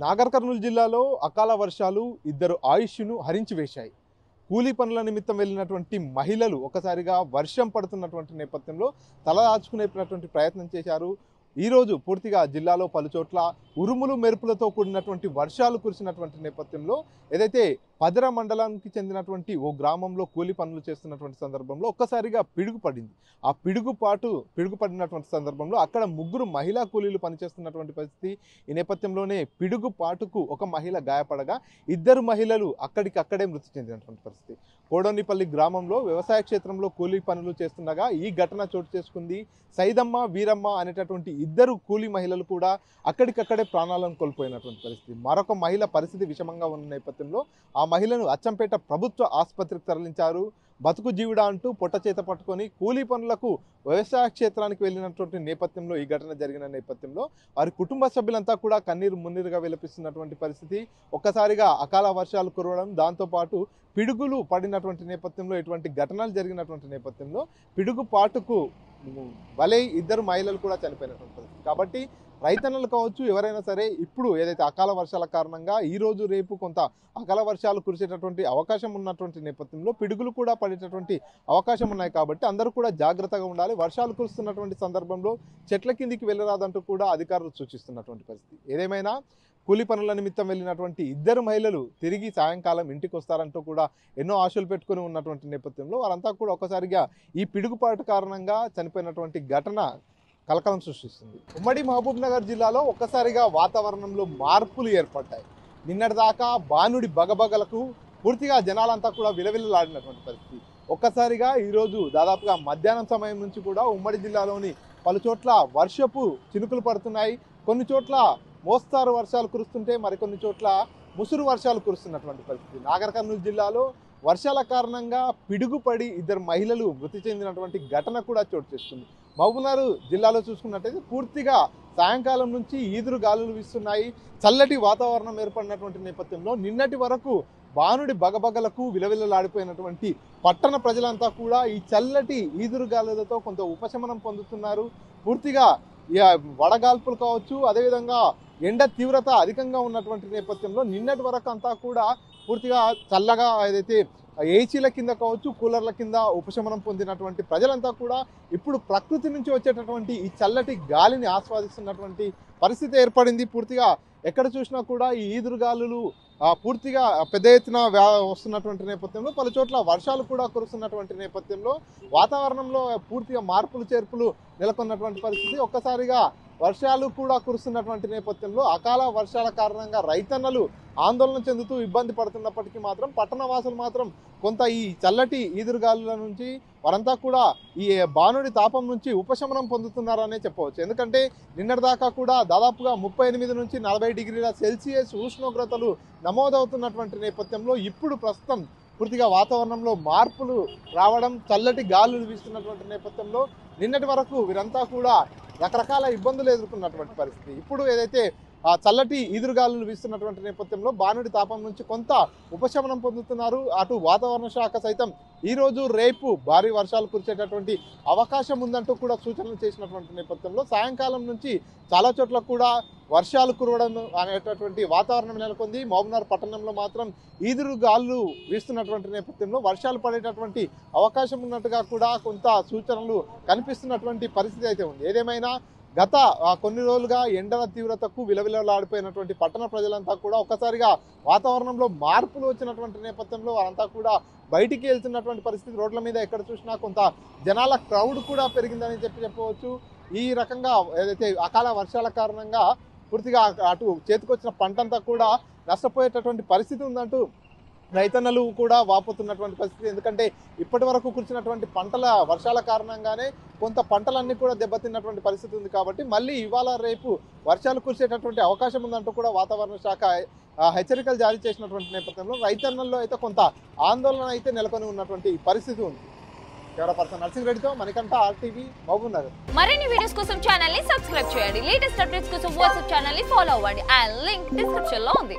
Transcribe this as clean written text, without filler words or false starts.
నాగర్ కర్నూలు జిల్లాలో అకాల వర్షాలు ఇద్దరు ఆయుష్ను హరించివేశాయి. కూలీ పనుల నిమిత్తం వెళ్ళినటువంటి మహిళలు ఒకసారిగా వర్షం పడుతున్నటువంటి నేపథ్యంలో తలదాచుకునేటువంటి ప్రయత్నం చేశారు. ఈరోజు పూర్తిగా జిల్లాలో పలుచోట్ల ఉరుములు మెరుపులతో కూడినటువంటి వర్షాలు కురిసినటువంటి నేపథ్యంలో ఏదైతే పదర మండలానికి చెందినటువంటి ఓ గ్రామంలో కూలీ పనులు చేస్తున్నటువంటి సందర్భంలో ఒక్కసారిగా పిడుగు పడింది. ఆ పిడుగు పడినటువంటి సందర్భంలో అక్కడ ముగ్గురు మహిళా కూలీలు పనిచేస్తున్నటువంటి పరిస్థితి. ఈ నేపథ్యంలోనే పిడుగుపాటుకు ఒక మహిళ గాయపడగా ఇద్దరు మహిళలు అక్కడికక్కడే మృతి చెందినటువంటి పరిస్థితి. కోడోనిపల్లి గ్రామంలో వ్యవసాయ క్షేత్రంలో కూలీ పనులు చేస్తుండగా ఈ ఘటన చోటు చేసుకుంది. సైదమ్మ, వీరమ్మ అనేటటువంటి ఇద్దరు కూలీ మహిళలు కూడా అక్కడికక్కడే ప్రాణాలను కోల్పోయినటువంటి పరిస్థితి. మరొక మహిళ పరిస్థితి విషమంగా ఉన్న నేపథ్యంలో ఆ మహిళను అచ్చంపేట ప్రభుత్వ ఆసుపత్రికి తరలించారు. బతుకు జీవుడా అంటూ పొట్ట చేత పట్టుకొని కూలీ పనులకు వ్యవసాయ క్షేత్రానికి వెళ్ళినటువంటి నేపథ్యంలో ఈ ఘటన జరిగిన నేపథ్యంలో వారి కుటుంబ సభ్యులంతా కూడా కన్నీరు మున్నీరుగా విలపిస్తున్నటువంటి పరిస్థితి. ఒక్కసారిగా అకాల వర్షాలు కురవడం, దాంతోపాటు పిడుగులు పడినటువంటి నేపథ్యంలో ఇటువంటి ఘటనలు జరిగినటువంటి నేపథ్యంలో పిడుగుపాటుకు వలై ఇద్దరు మహిళలు కూడా చనిపోయినటువంటి పరిస్థితి. కాబట్టి రైతన్నలు కావచ్చు, ఎవరైనా సరే ఇప్పుడు ఏదైతే అకాల వర్షాల కారణంగా ఈ రోజు రేపు కొంత అకాల వర్షాలు కురిసేటటువంటి అవకాశం ఉన్నటువంటి నేపథ్యంలో పిడుగులు కూడా పడేటటువంటి అవకాశం ఉన్నాయి. కాబట్టి అందరూ కూడా జాగ్రత్తగా ఉండాలి. వర్షాలు కురుస్తున్నటువంటి సందర్భంలో చెట్ల కిందికి వెళ్ళరాదంటూ కూడా అధికారులు సూచిస్తున్నటువంటి పరిస్థితి. ఏదేమైనా కూలీ పనుల నిమిత్తం వెళ్ళినటువంటి ఇద్దరు మహిళలు తిరిగి సాయంకాలం ఇంటికి వస్తారంటూ కూడా ఎన్నో ఆశలు పెట్టుకుని ఉన్నటువంటి నేపథ్యంలో వారంతా కూడా ఒక్కసారిగా ఈ పిడుగుపాటు కారణంగా చనిపోయినటువంటి ఘటన కలకలం సృష్టిస్తుంది. ఉమ్మడి మహబూబ్ నగర్ జిల్లాలో ఒక్కసారిగా వాతావరణంలో మార్పులు ఏర్పడ్డాయి. నిన్నటిదాకా బానుడి బగబగలకు పూర్తిగా జనాలంతా కూడా విలవిల్లాడినటువంటి పరిస్థితి. ఒక్కసారిగా ఈరోజు దాదాపుగా మధ్యాహ్నం సమయం నుంచి కూడా ఉమ్మడి జిల్లాలోని పలు చోట్ల వర్షపు చినుకులు పడుతున్నాయి. కొన్ని చోట్ల మోస్తారు వర్షాలు కురుస్తుంటే మరికొన్ని చోట్ల ముసురు వర్షాలు కురుస్తున్నటువంటి పరిస్థితి. నాగర్ కర్నూలు జిల్లాలో వర్షాల కారణంగా పిడుగుపడి ఇద్దరు మహిళలు మృతి చెందినటువంటి ఘటన కూడా చోటు చేసుకుంది. మహబూబ్నగర్ జిల్లాలో చూసుకున్నట్టయితే పూర్తిగా సాయంకాలం నుంచి ఈదురు గాలులు వీస్తున్నాయి. చల్లటి వాతావరణం ఏర్పడినటువంటి నేపథ్యంలో నిన్నటి వరకు బానుడి బగబగలకు విలవిలలాడిపోయినటువంటి పట్టణ ప్రజలంతా కూడా ఈ చల్లటి ఈదురు గాలులతో కొంత ఉపశమనం పొందుతున్నారు. పూర్తిగా వడగాల్పులు కావచ్చు, అదేవిధంగా ఎండ తీవ్రత అధికంగా ఉన్నటువంటి నేపథ్యంలో నిన్నటి వరకు అంతా కూడా పూర్తిగా చల్లగా ఏదైతే ఏసీల కింద కావచ్చు, కూలర్ల కింద ఉపశమనం పొందినటువంటి ప్రజలంతా కూడా ఇప్పుడు ప్రకృతి నుంచి వచ్చేటటువంటి ఈ చల్లటి గాలిని ఆస్వాదిస్తున్నటువంటి పరిస్థితి ఏర్పడింది. పూర్తిగా ఎక్కడ చూసినా కూడా ఈ ఈదురుగాలులు పూర్తిగా పెద్ద ఎత్తున వస్తున్నటువంటి నేపథ్యంలో పలు చోట్ల వర్షాలు కూడా కురుస్తున్నటువంటి నేపథ్యంలో వాతావరణంలో పూర్తిగా మార్పులు చేర్పులు నెలకొన్నటువంటి పరిస్థితి. ఒక్కసారిగా వర్షాలు కూడా కురుస్తున్నటువంటి నేపథ్యంలో అకాల వర్షాల కారణంగా రైతన్నలు ఆందోళన చెందుతూ ఇబ్బంది పడుతున్నప్పటికీ మాత్రం పట్టణ వాసులు మాత్రం కొంత ఈ చల్లటి ఈదురుగాలుల నుంచి వారంతా కూడా ఈ బానుడి తాపం నుంచి ఉపశమనం పొందుతున్నారనే చెప్పవచ్చు. ఎందుకంటే నిన్నటిదాకా కూడా దాదాపుగా 38 నుంచి 40 డిగ్రీల సెల్సియస్ ఉష్ణోగ్రతలు నమోదవుతున్నటువంటి నేపథ్యంలో ఇప్పుడు ప్రస్తుతం పూర్తిగా వాతావరణంలో మార్పులు రావడం, చల్లటి గాలులు వీస్తున్నటువంటి నేపథ్యంలో నిన్నటి వరకు వీరంతా కూడా రకరకాల ఇబ్బందులు ఎదుర్కొన్నటువంటి పరిస్థితి. ఇప్పుడు ఏదైతే చల్లటి ఈదురుగాలులు వీస్తున్నటువంటి నేపథ్యంలో బానుడి తాపం నుంచి కొంత ఉపశమనం పొందుతున్నారు. అటు వాతావరణ శాఖ సైతం ఈరోజు రేపు భారీ వర్షాలు కురిసేటటువంటి అవకాశం ఉందంటూ కూడా సూచనలు చేసినటువంటి నేపథ్యంలో సాయంకాలం నుంచి చాలా చోట్ల కూడా వర్షాలు కురవడం అనేటటువంటి వాతావరణం నెలకొంది. మహబూబ్నగర్ పట్టణంలో మాత్రం ఈదురుగాలు వీస్తున్నటువంటి నేపథ్యంలో వర్షాలు పడేటటువంటి అవకాశం ఉన్నట్టుగా కూడా కొంత సూచనలు కనిపిస్తున్నటువంటి పరిస్థితి అయితే ఉంది. ఏదేమైనా గత కొన్ని రోజులుగా ఎండల తీవ్రతకు విలవిలలాడిపోయినటువంటి పట్టణ ప్రజలంతా కూడా ఒక్కసారిగా వాతావరణంలో మార్పులు వచ్చినటువంటి నేపథ్యంలో వారంతా కూడా బయటికి వెళ్తున్నటువంటి పరిస్థితి. రోడ్ల మీద ఎక్కడ చూసినా కొంత జనాల క్రౌడ్ కూడా పెరిగిందని చెప్పవచ్చు. ఈ రకంగా ఏదైతే అకాల వర్షాల కారణంగా పూర్తిగా అటు చేతికొచ్చిన పంటంతా కూడా నష్టపోయేటటువంటి పరిస్థితి ఉందంటూ రైతన్నలు కూడా వాపోతున్నటువంటి పరిస్థితి. ఎందుకంటే ఇప్పటి వరకు కురిసినటువంటి పంటల వర్షాల కారణంగానే కొంత పంటలన్నీ కూడా దెబ్బతిన్నటువంటి పరిస్థితి ఉంది. కాబట్టి మళ్ళీ ఇవాళ రేపు వర్షాలు కురిసేటటువంటి అవకాశం ఉందంటూ కూడా వాతావరణ శాఖ హెచ్చరికలు జారీ చేసినటువంటి నేపథ్యంలో రైతన్నల్లో అయితే కొంత ఆందోళన అయితే నెలకొని ఉన్నటువంటి పరిస్థితి ఉంది. కెమెరా పర్సన్ నర్సింగ్ రెడ్డితో మణికంఠ, RTV, మహబూబ్ నగర్. మరిన్ని వీడియోస్ కోసం ఛానల్ ని సబ్స్క్రైబ్ చేయండి. లేటెస్ట్ అప్డేట్స్ కోసం వాట్సాప్ ఛానల్ ని ఫాలో అవ్వండి. ఆ లింక్ డిస్క్రిప్షన్ లో ఉంది.